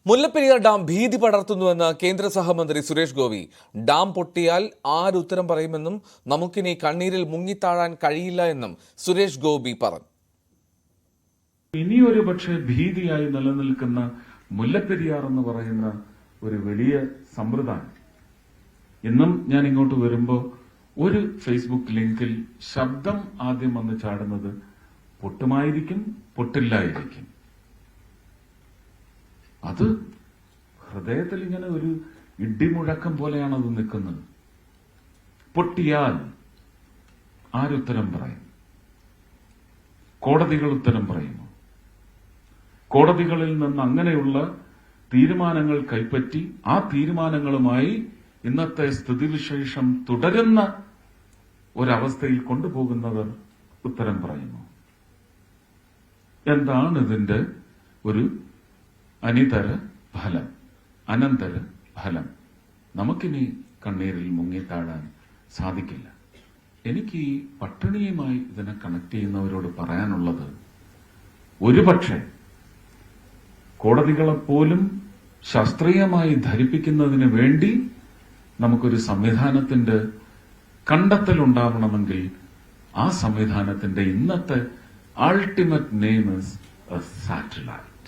Mullaperiyar dam ഭീതി പടർത്തുന്നുവെന്ന് കേന്ദ്ര സഹമന്ത്രി സുരേഷ് ഗോപി. ഡാം പൊട്ടിയാൽ ആരുത്തരം പറയുമെന്നും നമുക്കിനി കണ്ണീരിൽ മുങ്ങിത്താഴാൻ കഴിയില്ല എന്നും സുരേഷ് ഗോപി പറഞ്ഞു. ഇനിയൊരു പക്ഷേ ഭീതിയായി നിലനിൽക്കുന്ന മുല്ലപ്പെരിയാർ എന്ന് പറയുന്ന ഒരു വലിയ സമ്പ്രദായം ഇന്നും ഞാൻ ഇങ്ങോട്ട് വരുമ്പോൾ ഒരു ഫേസ്ബുക്ക് ലിങ്കിൽ ശബ്ദം ആദ്യം വന്ന് ചാടുന്നത് പൊട്ടുമായിരിക്കും, പൊട്ടില്ലായിരിക്കും. അത് ഹൃദയത്തിൽ ഇങ്ങനെ ഒരു ഇടിമുഴക്കം പോലെയാണ് അത് നിൽക്കുന്നത്. പൊട്ടിയാൽ ആരുത്തരം പറയും? കോടതികൾ ഉത്തരം പറയുമോ? കോടതികളിൽ നിന്ന് അങ്ങനെയുള്ള തീരുമാനങ്ങൾ കൈപ്പറ്റി ആ തീരുമാനങ്ങളുമായി ഇന്നത്തെ സ്ഥിതിവിശേഷം തുടരുന്ന ഒരവസ്ഥയിൽ കൊണ്ടുപോകുന്നവർ ഉത്തരം പറയുമോ? എന്താണ് ഇതിന്റെ ഒരു അനന്തര ഫലം? നമുക്കിനി കണ്ണീരിൽ മുങ്ങിത്താഴാൻ സാധിക്കില്ല. എനിക്ക് ഈ പട്ടിണിയുമായി ഇതിനെ കണക്ട് ചെയ്യുന്നവരോട് പറയാനുള്ളത്, ഒരുപക്ഷെ കോടതികളെപ്പോലും ശാസ്ത്രീയമായി ധരിപ്പിക്കുന്നതിന് വേണ്ടി നമുക്കൊരു സംവിധാനത്തിന്റെ കണ്ടെത്തലുണ്ടാവണമെങ്കിൽ ആ സംവിധാനത്തിന്റെ ഇന്നത്തെ ultimate name is A satellite.